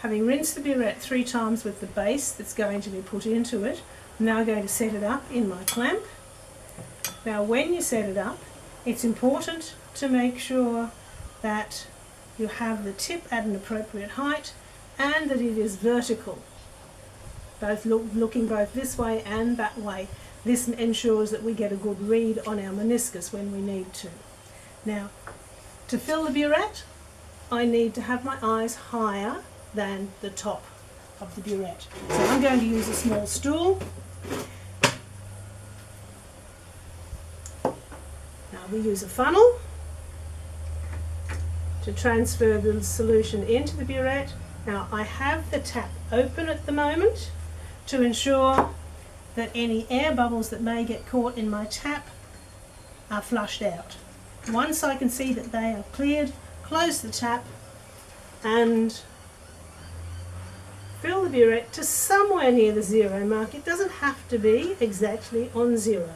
Having rinsed the burette 3 times with the base that's going to be put into it, I'm now going to set it up in my clamp. Now when you set it up, it's important to make sure that you have the tip at an appropriate height and that it is vertical, looking both this way and that way. This ensures that we get a good read on our meniscus when we need to. Now, to fill the burette, I need to have my eyes higher than the top of the burette. So I'm going to use a small stool. Now we use a funnel to transfer the solution into the burette. Now I have the tap open at the moment to ensure that any air bubbles that may get caught in my tap are flushed out. Once I can see that they are cleared, close the tap and fill the burette to somewhere near the 0 mark. It doesn't have to be exactly on 0.